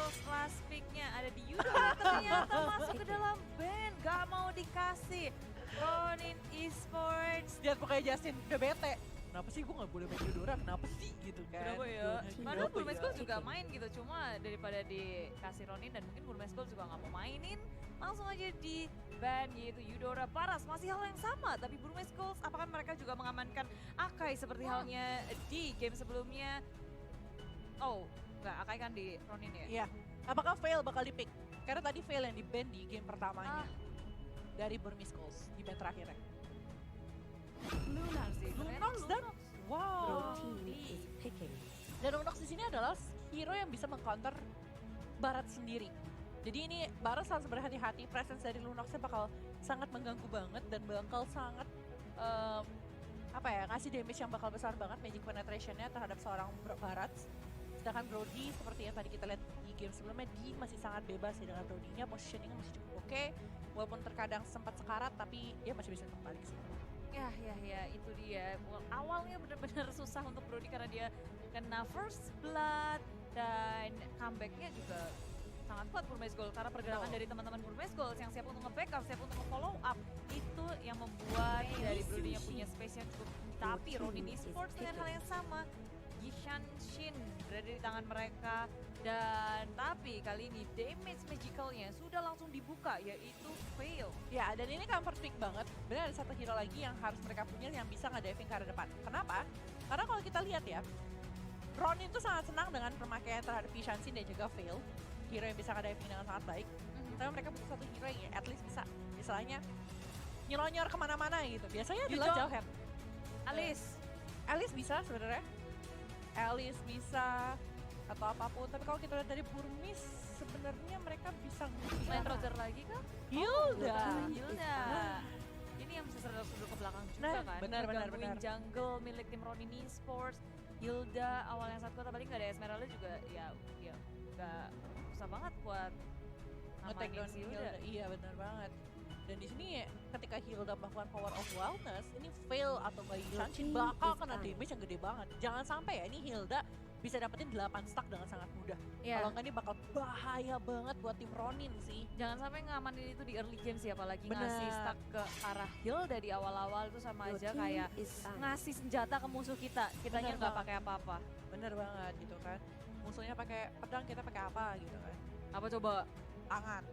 Schools last pick-nya ada di Yudora ternyata masuk ke dalam band, gak mau dikasih. Ronin Esports. Lihat pokoknya Justin udah bete. Kenapa sih gue gak boleh main Yudora? Kenapa sih gitu kan? Kenapa ya? Kenapa Padahal ya? Burmese Gold juga main gitu, cuma daripada dikasih Ronin dan mungkin Burmese Gold juga nggak mau mainin, langsung aja di ban yaitu Yudora Paras. Masih hal yang sama, tapi Burmese Gold apakah mereka juga mengamankan Akai seperti halnya di game sebelumnya? Oh, nggak, Akai kan di Ronin ya? Iya. Apakah Fail bakal di-pick? Karena tadi Fail yang di-ban di game pertamanya. Dari Burmese Goals di ban terakhirnya. Lunox sih. Lunox dan wow. Team is picking. Dan Lunox di sini adalah hero yang bisa mengcounter Barat sendiri. Jadi ini Barat harus berhati-hati, presence dari Lunoxnya bakal sangat mengganggu banget dan bakal sangat apa ya, ngasih damage yang bakal besar banget magic penetration-nya terhadap seorang Barat. Sedangkan Brody seperti yang tadi kita lihat di game sebelumnya, dia masih sangat bebas ya dengan Brody-nya, positioning masih cukup oke. Walaupun terkadang sempat sekarat tapi dia masih bisa kembali sih. Ya, itu dia. Awalnya benar-benar susah untuk Brody karena dia kena first blood dan comeback-nya juga sangat kuat Burmese Gold karena pergerakan dari teman-teman Burmese Gold yang siap untuk nge-backup, siap untuk nge-follow up. Itu yang membuat dari Brody yang punya space yang cukup. Tapi Ronin Esports dengan hal yang sama. Yishan Shin berada di tangan mereka dan tapi kali ini damage magicalnya sudah langsung dibuka yaitu Fail. Ya, dan ini comfort pick banget. Benar ada satu hero lagi yang harus mereka punya yang bisa nge-diving ke arah depan. Kenapa? Karena kalau kita lihat ya, Ronin tuh sangat senang dengan pemakaian terhadap Yishan Shin dan juga Fail. Hero yang bisa nge-diving dengan sangat baik. Tapi mereka butuh satu hero yang at least bisa, misalnya nyelonyor kemana-mana gitu. Biasanya adalah Jujong. Jauhead. Alice bisa sebenarnya. Alice bisa atau apapun, tapi kalau kita lihat dari Burmese sebenarnya mereka bisa Main Roger lagi kah? Hilda. Ini yang bisa sudut ke belakang juga Nah, kan. benar. Ngegangguin jungle milik tim Ronin Esports. Hilda awal yang satu kota paling nggak ada Esmeralda juga ya nggak susah banget buat nge-take down si Hilda. Iya benar banget. Dan di sini ya, ketika Hilda melakukan Power of Wildness, ini Fail atau Bayi Shanshin bakal kena damage yang gede banget. Jangan sampai ya, ini Hilda bisa dapetin 8 stack dengan sangat mudah. Iya. Kalau nggak ini bakal bahaya banget buat tim Ronin sih. Jangan sampai ngamanin itu di early game sih, apalagi Bener. ngasih stack ke arah Hilda di awal-awal itu sama Your aja team kayak is ngasih senjata ke musuh kita. Kitanya Bener nggak banget. pakai apa-apa. Bener banget gitu kan. Musuhnya pakai pedang, kita pakai apa gitu kan. Apa coba? Tangan.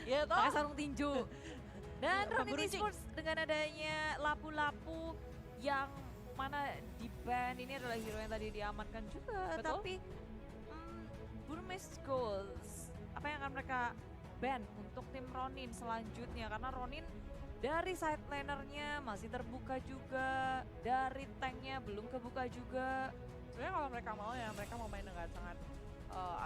Iya toh? Pakai sarung tinju. Dan Ronin Pemburu cing. Esports dengan adanya lapu-lapu yang mana di ban ini adalah hero yang tadi diamankan juga. Betul. Tapi Burmese Goals, apa yang akan mereka ban untuk tim Ronin selanjutnya? Karena Ronin dari side lanernya masih terbuka juga, dari tanknya belum kebuka juga. Sebenarnya kalau mereka mau ya, mereka mau main dengan sangat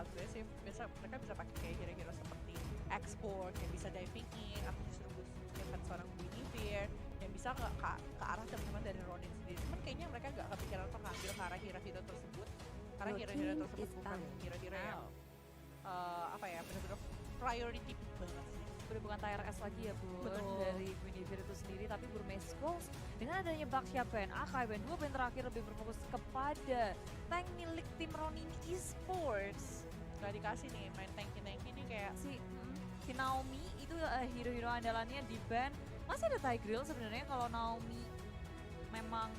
agresif. Mereka bisa pakai kayak hero-hero seperti export yang bisa diving in, atau justru gunakan seorang Guinevere yang bisa ke arah teman-teman dari Ronin sendiri. Cuman kayaknya mereka nggak kepikiran untuk ngambil ke arah hero-hero tersebut, karena Your hero-hero team tersebut is bukan down. hero-hero yang apa ya, benar-benar priority banget sih. Udah bukan tier S lagi ya Bun, Betul. dari Guinevere itu sendiri, tapi Burmese Goals dengan adanya Baxia ban, Akai ban, dua ban terakhir lebih berfokus kepada tank milik tim Ronin Esports. Nggak dikasih nih main tanky-tanky nih kayak Si Naomi itu hero-hero andalannya di ban. Masih ada Tigreal sebenarnya kalau Naomi memang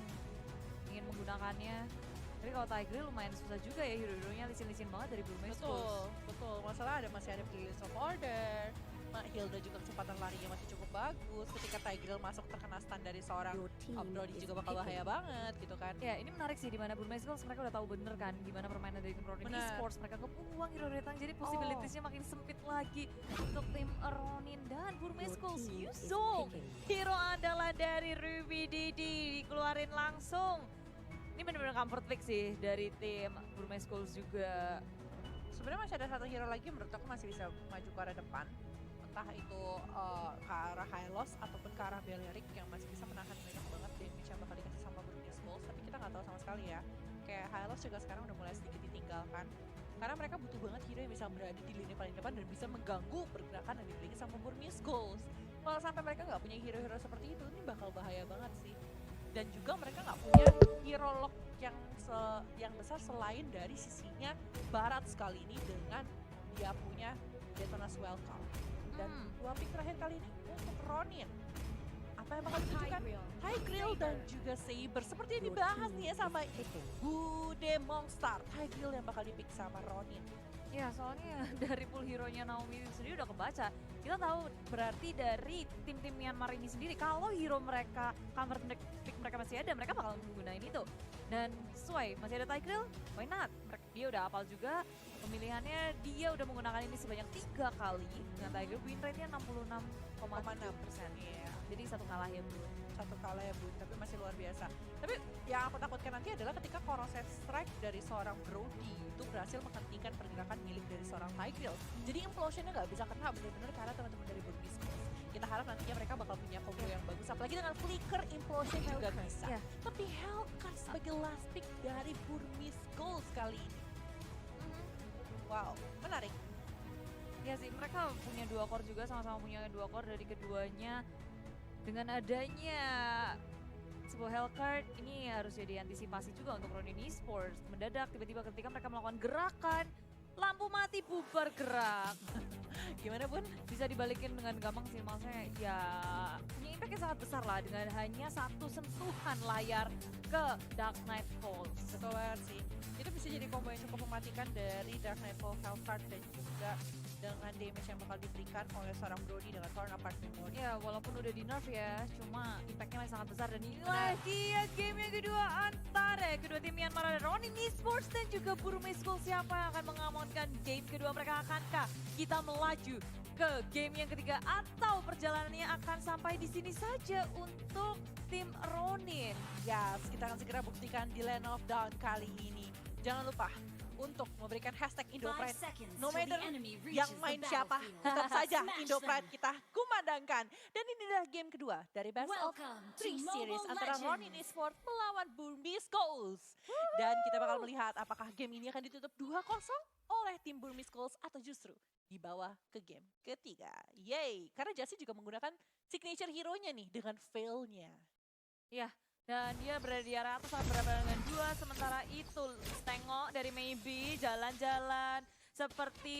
ingin menggunakannya. Tapi kalau Tigreal lumayan susah juga ya, hero-heronya licin-licin banget dari Burmese Goals. betul. Masalah masih ada Pillars of Order. Hilda juga kecepatan larinya masih cukup bagus. Ketika Tigreal masuk terkena stun dari seorang Your team Brody is juga bakal bahaya picking. banget gitu kan. Ya, ini menarik sih di mana Burmese Goals mereka udah tahu bener kan gimana permainan dari tim Ronin Bener. Esports. Mereka kebuang hero retang, jadi possibilities-nya makin sempit lagi untuk tim Ronin dan Burmese Your Goals. team is Yuzong, picking. hero andalan dari Ruby Didi dikeluarin langsung. Ini bener-bener comfort pick sih dari tim Burmese Goals juga. Sebenarnya masih ada satu hero lagi menurut aku masih bisa maju ke arah depan. Entah itu ke arah Hylos ataupun ke arah Balearic yang masih bisa menahan banyak banget damage yang bakal dikasih sama Burmese Goals. Tapi kita nggak tahu sama sekali ya. Kayak Hylos juga sekarang udah mulai sedikit ditinggalkan. Karena mereka butuh banget hero yang bisa berada di lini paling depan dan bisa mengganggu pergerakan yang dimiliki sama Burmese Goals. Kalau sampai mereka nggak punya hero-hero seperti itu, ini bakal bahaya banget sih. Dan juga mereka nggak punya hero lock yang besar selain dari sisinya Barat sekali ini dengan dia punya Detona's Welcome. Dan dua pick terakhir kali ini untuk Ronin. Apa yang bakal ditunjukkan? High Grill dan juga Saber. Seperti yang dibahas nih ya sama Bude Mongstar. High Grill yang bakal dipick sama Ronin. Ya soalnya dari pool hero-nya Naomi sendiri udah kebaca. Kita tahu berarti dari tim-tim Myanmar ini sendiri kalau hero mereka, cover pick mereka masih ada, mereka bakal menggunakan itu. Dan sesuai, masih ada Tigreal, why not? Dia udah hafal juga pemilihannya, dia udah menggunakan ini sebanyak 3 kali. Dengan Tigreal win rate-nya 66,6%. Iya. Jadi satu kalah ya Bu. Satu kalah ya Bun, tapi masih luar biasa. Tapi yang aku takutkan nanti adalah ketika Corrosive Strike dari seorang Brody itu berhasil menghentikan pergerakan milik dari seorang Tigreal. Jadi implosionnya nggak bisa kena bener-bener karena teman-teman dari Burmese Skulls. Kita harap nantinya mereka bakal punya combo yang bagus, apalagi dengan Flicker implosion juga bisa. Yeah. Tapi Hellcat sebagai last pick dari Burmese Skulls kali ini. Wow, menarik. Ya sih, mereka punya 2 core juga, sama-sama punya 2 core dari keduanya. Dengan adanya sebuah Hellcard, ini harus jadi antisipasi juga untuk Ronin Esports. Mendadak tiba-tiba ketika mereka melakukan gerakan, lampu mati bubar gerak. Gimana Bun? Bisa dibalikin dengan gampang sih, maksudnya ya punya impact yang sangat besar lah dengan hanya satu sentuhan layar ke Dark Knight Falls. Betul banget sih. Itu bisa jadi combo yang cukup mematikan dari Dark Nightfall, Hellcard dan juga dengan damage yang bakal diberikan oleh seorang Brody dengan Torn Apart Memory. Ya walaupun udah di nerf ya, cuma impactnya masih sangat besar. Dan inilah dia game yang kedua antara kedua tim Myanmar, ada Ronin Esports dan juga Burmese Skulls. Siapa yang akan mengamankan game kedua mereka? Akankah kita melaju ke game yang ketiga atau perjalanannya akan sampai di sini saja untuk tim Ronin? Yes, kita akan segera buktikan di Land of Dawn kali ini. Jangan lupa untuk memberikan hashtag Indopride. No matter yang main siapa, tetap saja Indopride kita kumandangkan. Dan inilah game kedua dari Best of 3 Series antara Ronin Esports melawan Burmese Skulls. Dan kita bakal melihat apakah game ini akan ditutup 2-0 oleh tim Burmese Skulls atau justru dibawa ke game ketiga. Yay, karena Jassy juga menggunakan signature hero-nya nih dengan fail-nya. Ya, dan dia berada di area atas saat berhadapan dengan 2, sementara itu tengok dari Maybe jalan-jalan seperti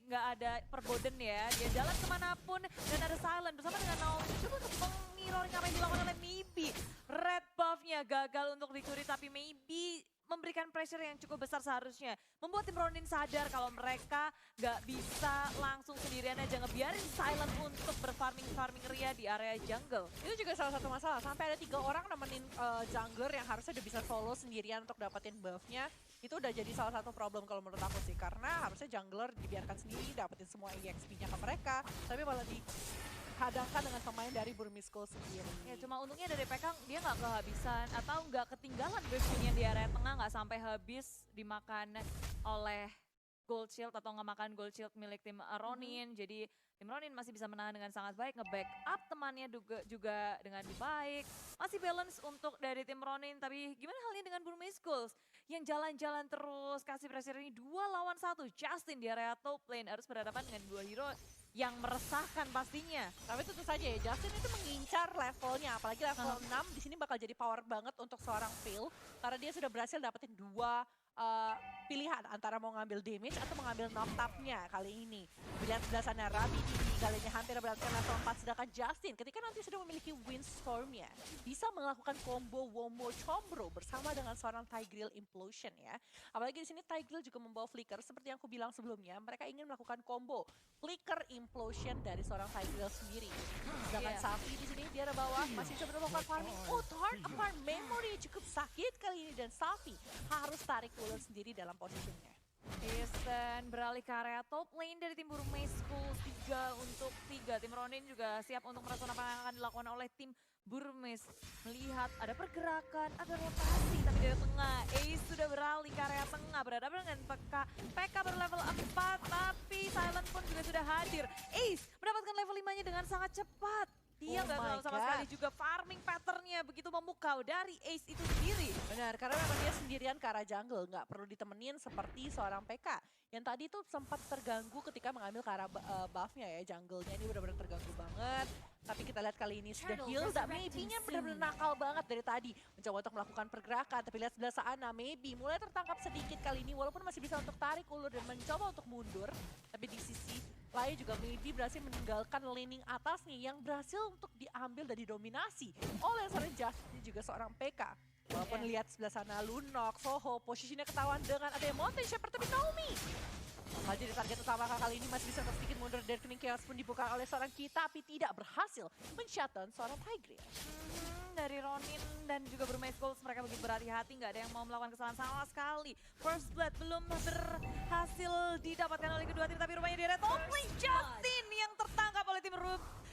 nggak ada perboden ya. Dia jalan kemanapun dan ada Silent bersama dengan Naomi. Coba untuk meng-mirroring apa yang dilakukan oleh Maybe. Red buff-nya gagal untuk dicuri, tapi Maybe memberikan pressure yang cukup besar seharusnya. Membuat tim Ronin sadar kalau mereka nggak bisa langsung sendirian aja ngebiarin Silent untuk berfarming ria di area jungle. Itu juga salah satu masalah, sampai ada 3 orang nemenin jungler yang harusnya udah bisa solo sendirian untuk dapetin buff-nya. Itu udah jadi salah satu problem kalau menurut aku sih, karena harusnya jungler dibiarkan sendiri, dapetin semua EXP-nya ke mereka, tapi malah dihadangkan dengan pemain dari Burmese Skulls sendiri. Ya cuma untungnya dari PK dia nggak kehabisan atau nggak ketinggalan buff-nya di area tengah, nggak sampai habis dimakan oleh Gold Shield atau nggak makan Gold Shield milik tim Ronin. Jadi tim Ronin masih bisa menahan dengan sangat baik, nge-backup temannya juga dengan baik. Masih balance untuk dari tim Ronin, tapi gimana halnya dengan Burmese Skulls yang jalan-jalan terus, kasih pressure ini 2 lawan 1. Justin di area top lane harus berhadapan dengan 2 hero yang meresahkan pastinya. Tapi tentu saja ya, Justin itu mengincar levelnya, apalagi level 6 di sini bakal jadi power banget untuk seorang Phil, karena dia sudah berhasil dapetin 2 pilihan antara mau ngambil damage atau mengambil knock top-nya kali ini. Lihat sebelah sana Rabi ini kali ini hampir berhasil level 4, sedangkan Justin ketika nanti sudah memiliki Windstorm-nya bisa melakukan combo Womo Chombro bersama dengan seorang Tigreal Implosion ya. Apalagi di sini Tigreal juga membawa Flicker seperti yang aku bilang sebelumnya, mereka ingin melakukan combo Flicker Implosion dari seorang Tigreal sendiri. Sedangkan Safi di sini dia ada bawah masih coba melakukan farming. Oh, Torn Apart Memory cukup sakit kali ini dan Safi harus tarik ulur sendiri dalam posisinya. Dan beralih ke area top lane dari tim Burmese Skulls 3 untuk 3. Tim Ronin juga siap untuk merespon apa yang akan dilakukan oleh tim Burmese. Melihat ada pergerakan, ada rotasi, tapi dari tengah Ace sudah beralih ke area tengah berhadapan dengan PK. PK baru level 4, tapi Silent pun juga sudah hadir. Ace mendapatkan level 5-nya dengan sangat cepat. Dia Oh nggak my terlalu sama God. sekali juga farming patternnya begitu memukau dari Ace itu sendiri. Benar, karena memang dia sendirian ke arah jungle, nggak perlu ditemenin seperti seorang PK. Yang tadi tuh sempat terganggu ketika mengambil ke arah buffnya ya, jungle-nya ini benar-benar terganggu banget. Tapi kita lihat kali ini sudah heal, dan maybe-nya benar-benar nakal banget dari tadi. Mencoba untuk melakukan pergerakan, tapi lihat sebelah sana, maybe mulai tertangkap sedikit kali ini, walaupun masih bisa untuk tarik ulur dan mencoba untuk mundur. Tapi di sisi lain juga maybe berhasil meninggalkan laning atasnya yang berhasil untuk diambil dan didominasi oleh seorang Justin juga seorang PK. Walaupun lihat sebelah sana Lunox, Soho, posisinya ketahuan dengan ada yang Mountain Shepherd tapi Naomi. Bakal jadi target utama kali ini masih bisa untuk sedikit mundur dari Kening Chaos pun dibuka oleh seorang kita tapi tidak berhasil men-shutdown seorang Tigreal. Dari Ronin dan juga bermain Goals mereka begitu berhati-hati, nggak ada yang mau melakukan kesalahan sama sekali. First Blood belum berhasil didapatkan oleh kedua tim, tapi rupanya dia only Justin yang tertangkap oleh tim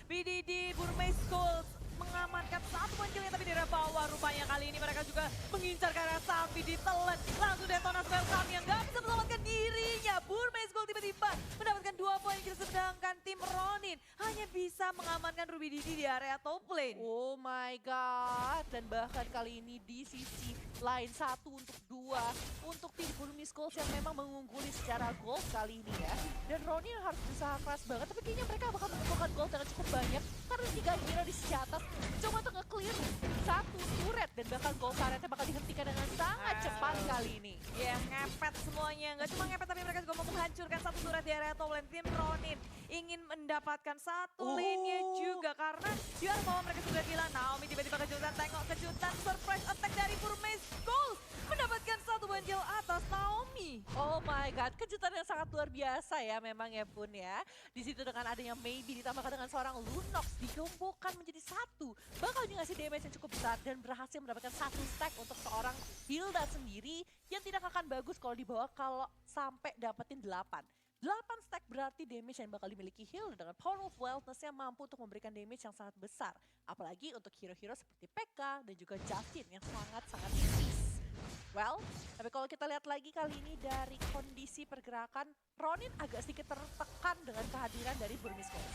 BDD Burmese Goals mengamankan satu poin-killnya, tapi dari bawah rupanya kali ini mereka juga mengincar ke arah Sapi ditelan. Langsung Detonas welcome yang nggak bisa menyelamatkan dirinya. Burmese Gold tiba-tiba mendapatkan 2 poin kill, sedangkan tim Ronin hanya bisa mengamankan Ruby Didi di area top lane. Oh my god, dan bahkan kali ini di sisi lain 1 untuk 2 untuk tim Burmese Gold yang memang mengungguli secara gold kali ini ya. Dan Ronin harus berusaha keras banget, tapi kayaknya mereka bakal mengumpulkan gold dengan cukup banyak karena 3 hero di sisi atas coba untuk nge-clear 1 turret dan bahkan gold turretnya bakal dihentikan dengan sangat cepat kali ini. Ya, ngepet semuanya. Nggak cuma ngepet, tapi mereka juga mau menghancurkan satu turret di area top lane. Tim Ronin ingin mendapatkan satu lane-nya juga karena di area bawah mereka sudah gila. Naomi tiba-tiba kejutan, tengok kejutan, surprise attack dari Burmese Gold mendapatkan satu poin kill atas Naomi. Oh my god, kejutan yang sangat luar biasa ya memang ya Bun ya. Di situ dengan adanya maybe ditambahkan dengan seorang Lunox digembokkan menjadi 1. Bakal ngasih damage yang cukup besar dan berhasil mendapatkan 1 stack untuk seorang Hilda sendiri yang tidak akan bagus kalau dibawa kalau sampai dapetin 8. 8 stack berarti damage yang bakal dimiliki Hilda dengan Power of Wellness-nya mampu untuk memberikan damage yang sangat besar. Apalagi untuk hero-hero seperti PK dan juga Justin yang sangat-sangat tipis. Well, tapi kalau kita lihat lagi kali ini dari kondisi pergerakan, Ronin agak sedikit tertekan dengan kehadiran dari Burmese Gold.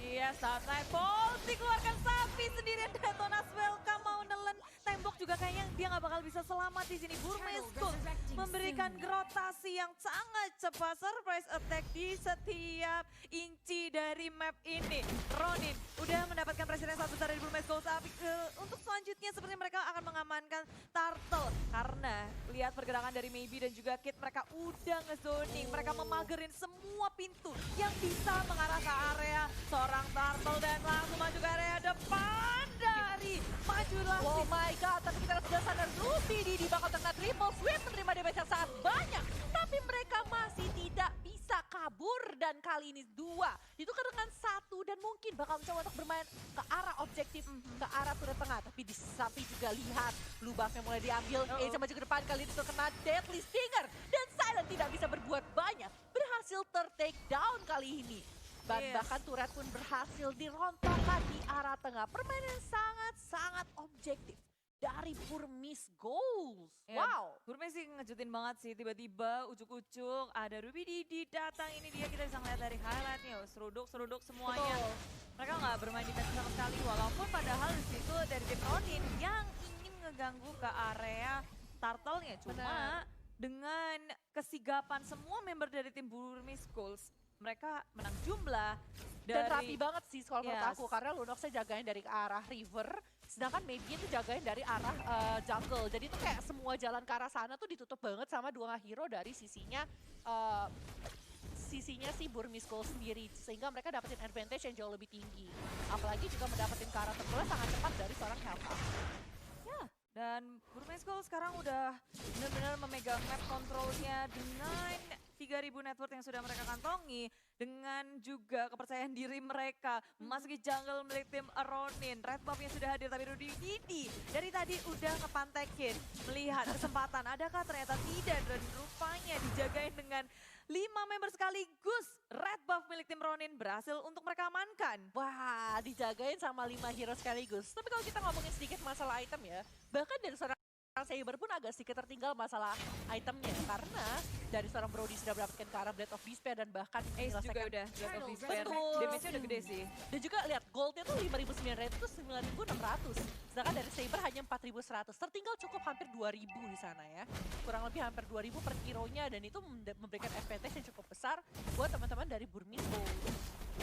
Iya, saat Bolt dikeluarkan Sapi sendirian. Detonas welcome mau nelen tembok juga kayaknya dia nggak bakal bisa selamat di sini. Burmese Gold memberikan rotasi yang sangat cepat, surprise attack di setiap inci dari map ini. Ronin udah mendapatkan presiden yang sangat besar dari Burmese Gold. Tapi untuk selanjutnya sepertinya mereka akan mengamankan Turtle karena lihat pergerakan dari Maybe dan juga Kit, mereka udah ngezoning. Mereka memagerin semua pintu yang bisa mengarah ke area seorang Turtle dan langsung maju ke area depan dari maju lagi. Oh my god, tapi kita sudah sadar Ruby di bakal tengah triple sweep menerima damage yang sangat banyak. Tapi mereka masih tidak bisa kabur dan kali ini 2. Ditukar dengan 1 dan mungkin bakal mencoba untuk bermain ke arah objektif, ke arah turret tengah. Tapi di samping juga lihat blue buff-nya mulai diambil. Ace maju ke depan kali ini terkena Deadly Stinger. Dan Silent tidak bisa berbuat banyak. Berhasil ter-take down kali ini. Bahkan turret pun berhasil dirontokkan di arah tengah. Permainan sangat-sangat objektif dari Burmese Gold. Ya, Wow. Burmese sih ngejutin banget sih, tiba-tiba ujuk-ujuk ada Ruby Didi datang, ini dia kita bisa ngeliat dari highlightnya, seruduk-seruduk semuanya. Betul. Mereka nggak bermain defense sama sekali, walaupun padahal di situ dari tim Ronin yang ingin ngeganggu ke area Turtle-nya. Cuma Benar. dengan kesigapan semua member dari tim Burmese Gold, mereka menang jumlah. Dan rapi banget sih kalau menurut Yes. aku, karena Lunox-nya jagain dari ke arah river, sedangkan Maybe itu jagain dari arah jungle. Jadi itu kayak semua jalan ke arah sana tuh ditutup banget sama 2 hero dari sisinya si Burmese Gold sendiri, sehingga mereka dapetin advantage yang jauh lebih tinggi. Apalagi juga mendapatkan ke arah terbelah sangat cepat dari seorang Helta. Ya, dan Burmese Gold sekarang udah benar-benar memegang map controlnya dengan 3.000 network yang sudah mereka kantongi, dengan juga kepercayaan diri mereka memasuki jungle milik tim Ronin. Red buff yang sudah hadir, tapi Rudy Didi dari tadi udah ngepantekin, melihat kesempatan adakah, ternyata tidak, dan rupanya dijagain dengan 5 member sekaligus. Red buff milik tim Ronin berhasil untuk mereka amankan. Wah, dijagain sama 5 hero sekaligus. Tapi kalau kita ngomongin sedikit masalah item ya, bahkan dari seorang Saber pun agak sedikit tertinggal masalah itemnya karena dari seorang Brody sudah mendapatkan ke arah Blade of Despair dan bahkan Ace juga menyelesaikan. udah Blade of Despair. Betul. Damage-nya udah gede sih. Dan juga lihat goldnya tuh 5.900 itu 9.600. Sedangkan dari Saber hanya 4.100. Tertinggal cukup hampir 2.000 di sana ya. Kurang lebih hampir 2.000 per hero-nya dan itu memberikan advantage yang cukup besar buat teman-teman dari Burmese Gold.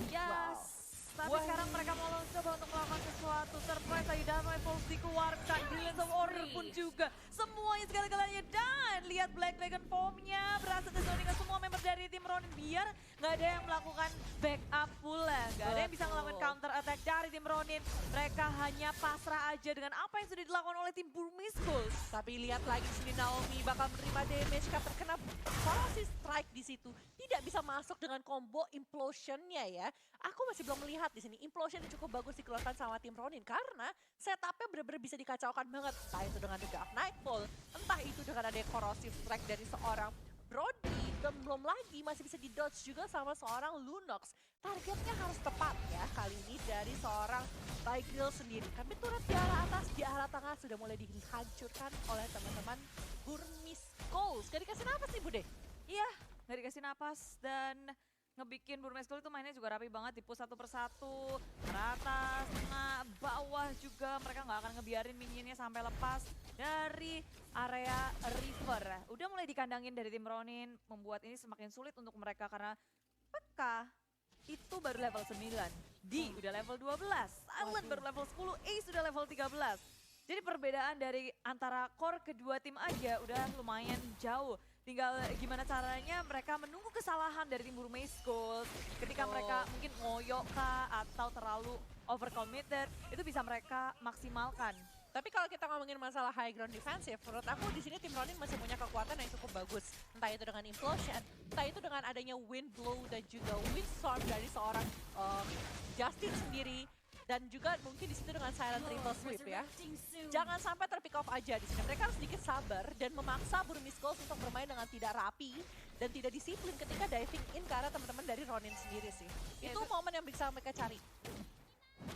Yes. Tapi Wah. sekarang mereka mau coba untuk melakukan sesuatu. Surprise lagi Dynamite Pulse dikeluarkan. Brilliance of Order pun juga. Semuanya segala-galanya. Dan lihat Black Dragon Form-nya berhasil dizoning ke semua member dari tim Ronin. Biar nggak ada yang melakukan backup pula. Nggak ada yang bisa melakukan counter attack dari tim Ronin. Mereka hanya pasrah aja dengan apa yang sudah dilakukan oleh tim Burmese Gold. Tapi lihat lagi di sini Naomi bakal menerima damage karena terkena policy strike di situ. Tidak bisa masuk dengan combo implosion-nya ya. Aku masih belum melihat di sini implosion yang cukup bagus dikeluarkan sama tim Ronin karena setupnya benar-benar bisa dikacaukan banget. Entah itu dengan The Dark Nightfall, entah itu dengan ada corrosive strike dari seorang Brody, dan belum lagi masih bisa di-dodge juga sama seorang Lunox. Targetnya harus tepat ya kali ini dari seorang Tigreal sendiri. Tapi turret di arah atas, di arah tengah sudah mulai dihancurkan oleh teman-teman Burmese Gold. Gak dikasih napas nih Bude? Iya, nggak dikasih napas dan ngebikin Burmese Gold itu mainnya juga rapi banget, di push satu persatu, atas, tengah, bawah juga. Mereka nggak akan ngebiarin minionnya sampai lepas dari area river. Udah mulai dikandangin dari tim Ronin, membuat ini semakin sulit untuk mereka karena PK itu baru level 9, D udah level 12, Silent baru level 10, Ace udah level 13. Jadi perbedaan dari antara core kedua tim aja udah lumayan jauh. Tinggal gimana caranya mereka menunggu kesalahan dari tim Burmese Gold. Ketika mereka mungkin ngoyok kah atau terlalu overcommitted, itu bisa mereka maksimalkan. Tapi kalau kita ngomongin masalah high ground defensive, menurut aku di sini tim Ronin masih punya kekuatan yang cukup bagus. Entah itu dengan implosion, entah itu dengan adanya wind blow dan juga windstorm dari seorang Justin sendiri. Dan juga mungkin di situ dengan silent triple sweep ya. Jangan sampai terpick off aja di sini. Mereka harus sedikit sabar dan memaksa Burmese Gold untuk bermain dengan tidak rapi dan tidak disiplin ketika diving in ke arah teman-teman dari Ronin sendiri sih. Itu momen yang bisa mereka cari.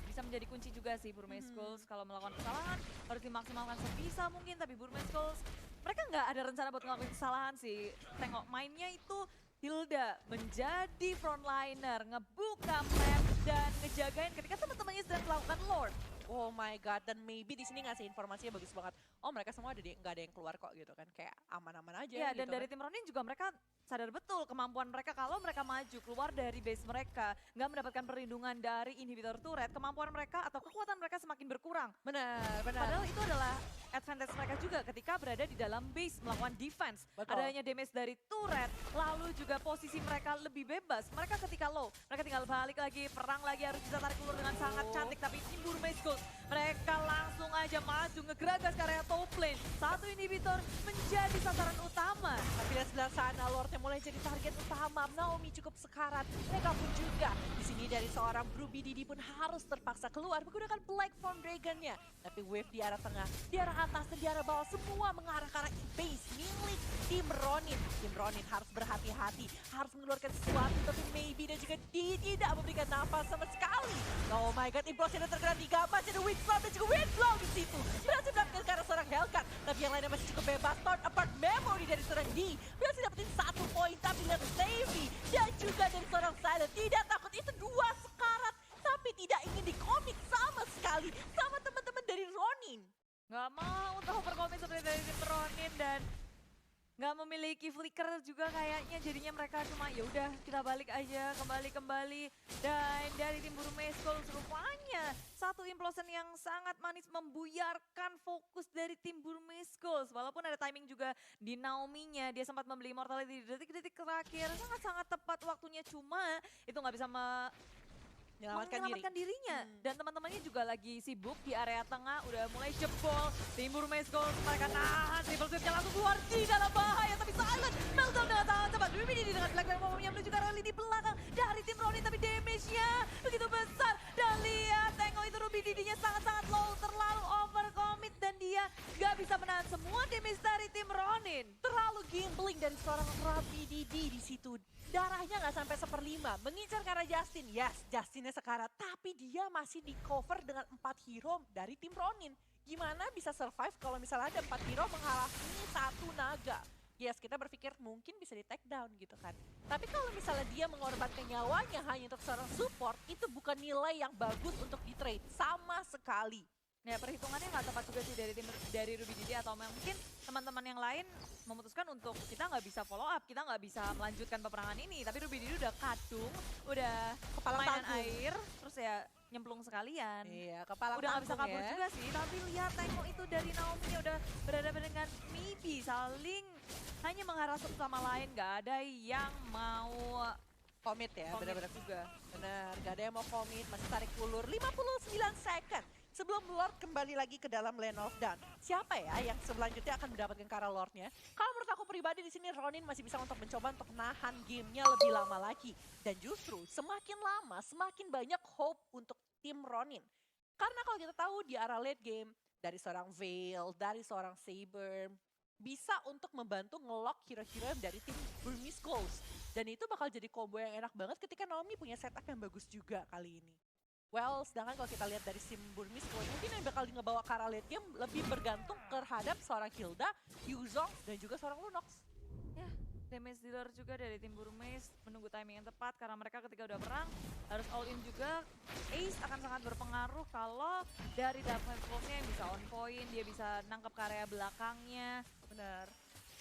Bisa menjadi kunci juga sih Burmese Gold kalau melakukan kesalahan harus dimaksimalkan sebisa mungkin. Tapi Burmese Gold mereka nggak ada rencana buat ngelakuin kesalahan sih. Tengok mainnya itu Hilda menjadi frontliner, ngebuka map dan ngejagain ketika teman-temannya sedang melakukan Lord. Oh my god, dan maybe di sini ngasih informasinya bagus banget. Oh mereka semua nggak ada yang keluar kok gitu kan, kayak aman-aman aja. Ya gitu dan dari tim Ronin juga mereka sadar betul kemampuan mereka kalau mereka maju keluar dari base mereka, nggak mendapatkan perlindungan dari inhibitor turret, kemampuan mereka atau kekuatan mereka semakin berkurang. Benar, benar. Padahal itu adalah advantage mereka juga ketika berada di dalam base melakukan defense. Betul. Adanya damage dari turret, lalu juga posisi mereka lebih bebas. Mereka ketika low, mereka tinggal balik lagi, perang lagi, harus bisa tarik ulur dengan sangat cantik. Tapi tim Burmese Gold, mereka langsung aja maju, ngegeragas ke area top lane. Satu inhibitor menjadi sasaran utama. Tapi dari sebelah sana Lordnya mulai jadi target utama. Naomi cukup sekarat. Mereka pun juga di sini dari seorang Ruby Didi pun harus terpaksa keluar menggunakan Black Form Dragon-nya. Tapi wave di arah tengah, di arah atas dan di arah bawah semua mengarah ke arah base milik tim Ronin. Tim Ronin harus berhati-hati, harus mengeluarkan sesuatu, tapi maybe dan juga tidak memberikan nafas sama sekali. Oh my god, implosion terkena 3, masih ada windstorm dan juga windblow di situ. Berhasil mendapatkan ke arah seorang Hellcat, tapi yang lainnya masih cukup bebas. Torn apart memory dari seorang D, berhasil dapetin 1 poin, tapi lihat Savvy dan juga dari seorang Silent tidak takut, itu 2 sekarat, tapi tidak ingin dikomit sama sekali sama teman-teman dari Ronin. Nggak mau untuk overcommit seperti dari tim Ronin dan nggak memiliki flicker juga kayaknya, jadinya mereka cuma ya udah kita balik aja kembali dan dari tim Burmese Gold rupanya satu implosion yang sangat manis membuyarkan fokus dari tim Burmese Gold. Walaupun ada timing juga di Naomi-nya, dia sempat membeli immortality di detik-detik terakhir, sangat-sangat tepat waktunya, cuma itu nggak bisa menyelamatkan dirinya. Dan teman-temannya juga lagi sibuk di area tengah, udah mulai jebol. Tim Burmese Gold mereka nahan, triple sweep-nya langsung keluar di dalam bahaya. Tapi Silent meltdown dengan sangat cepat. Ruby Didi dengan Black Dragon Bomb-nya menuju ke arah lini belakang dari tim Ronin. Tapi damage-nya begitu besar. Dan lihat, tengok itu Ruby Didinya sangat-sangat low, terlalu overcommit. Dan dia gak bisa menahan semua damage dari tim Ronin. Terlalu gambling dan seorang Ruby Didi di situ. Darahnya nggak sampai 1/5, mengincar ke arah Justin. Yes, Justinnya sekarat, tapi dia masih di cover dengan 4 hero dari tim Ronin. Gimana bisa survive kalau misalnya ada 4 hero menghalangi 1 naga? Yes, kita berpikir mungkin bisa di take down gitu kan. Tapi kalau misalnya dia mengorbankan nyawanya hanya untuk seorang support, itu bukan nilai yang bagus untuk di trade sama sekali. Ya perhitungannya nggak tepat juga sih dari Ruby Didi atau mungkin teman-teman yang lain memutuskan untuk kita nggak bisa follow up, kita nggak bisa melanjutkan peperangan ini. Tapi Ruby Didi udah kadung, udah Kepala mainan tanggung. air, terus ya nyemplung sekalian. Iya, kepala Udah nggak bisa tanggung kabur ya. juga sih, tapi lihat tengok itu dari Naomi udah berhadapan dengan Maybe saling hanya mengharap satu sama lain, nggak ada yang mau Komit ya, komit benar-benar. juga. Benar, gak ada yang mau komit, masih tarik ulur 59 second. Sebelum Lord kembali lagi ke dalam lane of down. Siapa ya yang selanjutnya akan mendapatkan Kara Lordnya? Kalau menurut aku pribadi di sini Ronin masih bisa untuk mencoba untuk nahan gamenya lebih lama lagi. Dan justru semakin lama semakin banyak hope untuk tim Ronin. Karena kalau kita tahu di arah late game, dari seorang Veil, dari seorang Saber, bisa untuk membantu ngelock hero-hero yang dari tim Burmese Ghost. Dan itu bakal jadi combo yang enak banget ketika Naomi punya setup yang bagus juga kali ini. Well, sedangkan kalau kita lihat dari sim Burmese Ghost, mungkin yang bakal ngebawa Kara late game lebih bergantung terhadap seorang Hilda, Yuzong, dan juga seorang Lunox. Ya, damage dealer juga dari tim Burmese menunggu timing yang tepat karena mereka ketika udah perang harus all in juga. Ace akan sangat berpengaruh kalau dari Dark Pulse-nya yang bisa on point, dia bisa nangkep ke area belakangnya. Benar.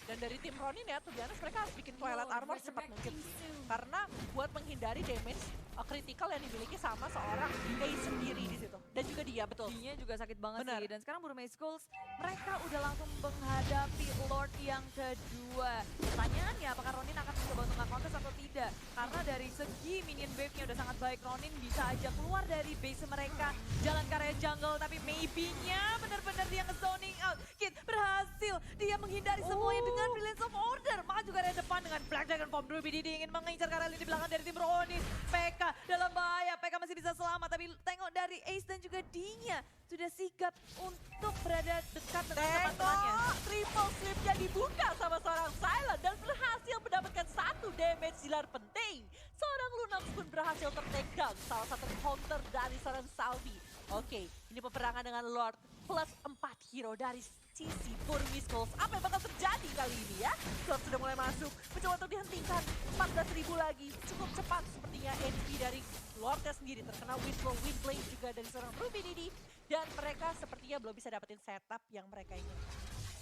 Dan dari tim Ronin ya, tuh biasa mereka harus bikin Twilight Armor secepat mungkin sih. Karena buat menghindari damage critical yang dimiliki sama seorang Ace sendiri di situ. Dan juga dia, betul. Dia juga sakit banget Benar. sih. Dan sekarang Burmese Skulls, mereka udah langsung menghadapi Lord yang kedua. Pertanyaannya apakah Ronin akan mencoba untuk nge-contest atau tidak? Karena dari segi minion wave-nya udah sangat baik. Ronin bisa aja keluar dari base mereka. Jalan ke area jungle, tapi maybe-nya benar-benar dia nge-zoning out. Kid berhasil. Dia menghindari semuanya dengan Brilliance of Order. Maju ke area depan dengan Black Dragon Bomb. Ruby Didi ingin mengincar Karel di belakang dari tim Ronin. PK dalam bahaya. PK masih bisa selamat, tapi tengok dari Ace dan juga Dinya sudah sigap untuk berada dekat dengan teman-temannya. Tengok, triple sweepnya dibuka sama seorang Silent dan berhasil mendapatkan 1 damage dealer penting. Seorang Lunox pun berhasil ter-take down, salah satu counter dari seorang Salvi. Oke, ini peperangan dengan Lord plus 4 hero dari sisi Burmese Ghost. Apa yang bakal terjadi kali ini ya? Lord sudah mulai masuk, mencoba untuk dihentikan. 14.000 lagi, cukup cepat sepertinya NP dari Lordnya sendiri terkena Windflow, Windblade juga dari seorang Ruby Didi. Dan mereka sepertinya belum bisa dapetin setup yang mereka inginkan.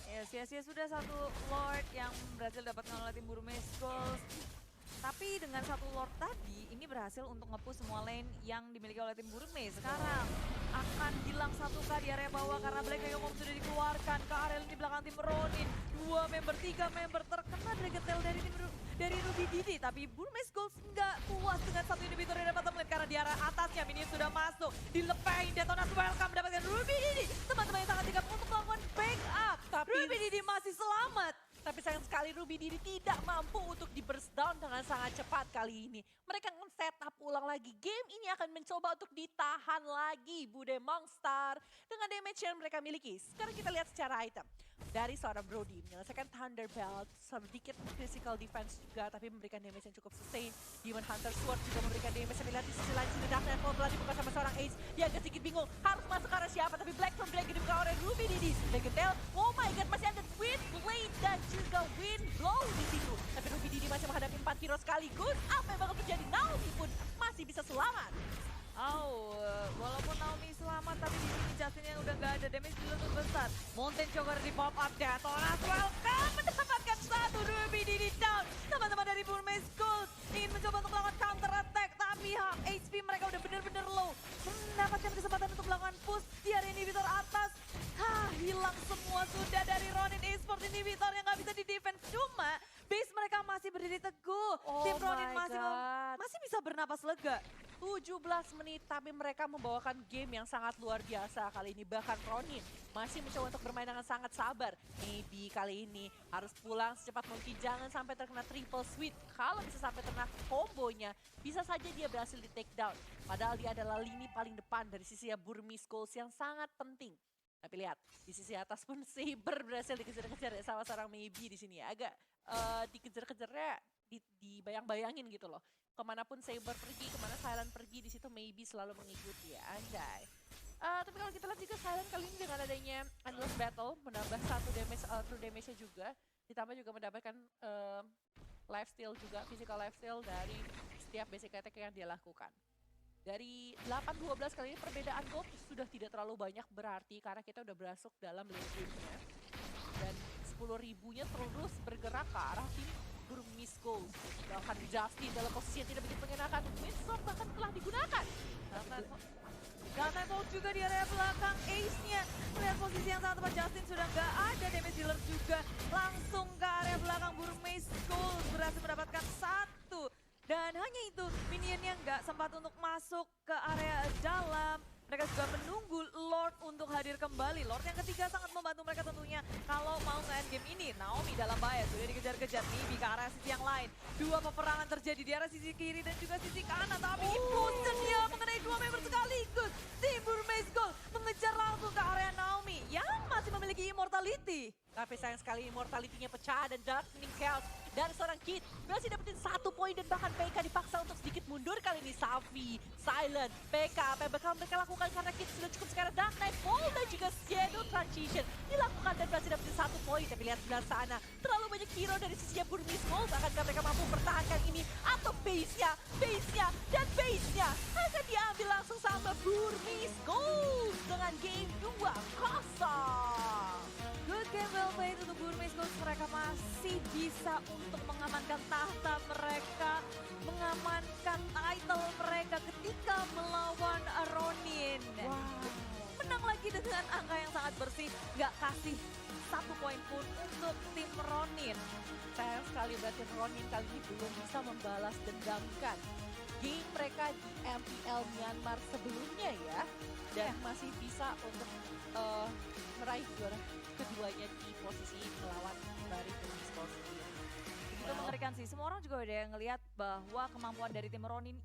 Ya, sia-sia sudah satu Lord yang berhasil dapatkan oleh tim Burmese Skulls. Tapi dengan satu Lord tadi, ini berhasil untuk nge-push semua lane yang dimiliki oleh tim Burmese. Sekarang akan hilang 1K di area bawah karena Black Dragon Bomb sudah dikeluarkan ke area di belakang tim Ronin. 2 member, 3 member terkena Dragon Tail dari Ruby Didi. Tapi Burmese Gold nggak puas dengan satu inhibitor yang dapat temen karena di arah atasnya minion sudah masuk. Dilepain, detonasi welcome mendapatkan Ruby Didi. Teman-teman yang sangat sigap untuk melakukan backup. Tapi Ruby Didi masih selamat. Tapi sayang sekali Ruby Didi tidak mampu untuk di burst down dengan sangat cepat kali ini. Mereka akan setup ulang lagi. Game ini akan mencoba untuk ditahan lagi Bude Monster dengan damage yang mereka miliki. Sekarang kita lihat secara item. Dari seorang Brody menyelesaikan Thunderbelt, sedikit physical defense juga, tapi memberikan damage yang cukup sustain. Demon Hunter Sword juga memberikan damage. Sambil lihat di sisi lain, sini Dark Knight telah dibuka sama seorang Ace. Dia agak sedikit bingung, harus masuk ke arah siapa, tapi Black from Dragon dibuka oleh Ruby Didi. Dragon Tail, oh my god, masih ada Wind Blade dan juga Wind Blow di situ. Tapi Ruby Didi masih menghadapi 4 hero sekaligus. Apa yang bakal terjadi? Naomi pun masih bisa selamat. Walaupun Naomi selamat, tapi di sini Justin yang udah nggak ada damage dulu tuh besar. Mountain Choker di pop up, Detonas welcome mendapatkan satu Ruby Didi down. Teman-teman dari Burmese Gold ingin mencoba untuk melakukan counter attack, tapi HP mereka udah bener-bener low. Mendapatkan kesempatan untuk melakukan push di area inhibitor atas. Hilang semua sudah dari Ronin Esports inhibitor yang nggak bisa di-defense. Cuma base mereka masih berdiri teguh. Tim Ronin masih bisa bernapas lega. 17 menit tapi mereka membawakan game yang sangat luar biasa kali ini. Bahkan Ronin masih mencoba untuk bermain dengan sangat sabar. Maybe kali ini harus pulang secepat mungkin, jangan sampai terkena triple sweep. Kalau bisa sampai terkena kombonya, bisa saja dia berhasil di take down. Padahal dia adalah lini paling depan dari sisi Burmese Goals yang sangat penting. Tapi lihat, di sisi atas pun Saber berhasil dikejar-kejar sama seorang Maybe di sini. Agak dikejar-kejarnya dibayang-bayangin gitu loh. Kemanapun Saber pergi, kemana Silent pergi, di situ Maybe selalu mengikuti ya, anjay. Tapi kalau kita lihat juga Silent kali ini dengan adanya Endless Battle menambah 1 damage true damage-nya juga, ditambah juga mendapatkan lifesteal juga, physical lifesteal dari setiap basic attack yang dia lakukan. Dari 8-12 kali ini perbedaan gold sudah tidak terlalu banyak berarti karena kita udah masuk dalam lane game-nya. Dan 10.000-nya terus bergerak ke arah tim Burmese Gold. Bahkan Justin dalam posisi yang tidak begitu mengenakan. Windstorm bahkan telah digunakan. Galtan Bolt juga di area belakang, ace-nya. Melihat posisi yang sangat tepat, Justin sudah nggak ada, damage dealer juga. Langsung ke area belakang, Burmese Gold berhasil mendapatkan 1. Dan hanya itu, minionnya nggak sempat untuk masuk ke area dalam. Mereka juga menunggu Lord untuk hadir kembali. Lord yang ketiga sangat membantu mereka tentunya kalau mau nge-end game ini. Naomi dalam bahaya, sudah dikejar-kejar. Nibi ke arah sisi yang lain. 2 peperangan terjadi di arah sisi kiri dan juga sisi kanan. Tapi impulsion dia mengenai 2 member sekaligus. Tim Burmese Gold mengejar langsung ke area Naomi yang masih memiliki immortality. Tapi sayang sekali immortality-nya pecah dan Darkening Chaos dari seorang Kid berhasil dapetin 1 poin dan bahkan PK dipaksa untuk sedikit mundur kali ini. Safi, Silent, PK, apa yang bakal mereka lakukan karena Kid sudah cukup sekarang. Dark Knight Fall dan juga Shadow Transition dilakukan dan berhasil dapetin 1 poin. Tapi lihat sebelah sana, terlalu banyak hero dari sisinya Burmese Gold. Akankah mereka mampu mempertahankan ini? Atau base-nya, dan base-nya akan diambil langsung sama Burmese Gold dengan game 2-0. Good game, well played untuk Burmese Gold. Mereka masih bisa untuk mengamankan tahta mereka, mengamankan title mereka ketika melawan Ronin. Wow. Menang lagi dengan angka yang sangat bersih, nggak kasih 1 poin pun untuk tim Ronin. Sayang sekali berarti Ronin kali ini belum bisa membalas dendamkan game mereka di MPL Myanmar sebelumnya ya. Dan masih bisa untuk meraih juara keduanya di posisi melawan dari Burmese Gold sendiri. Itu mengerikan sih, semua orang juga udah ngelihat bahwa kemampuan dari tim Ronin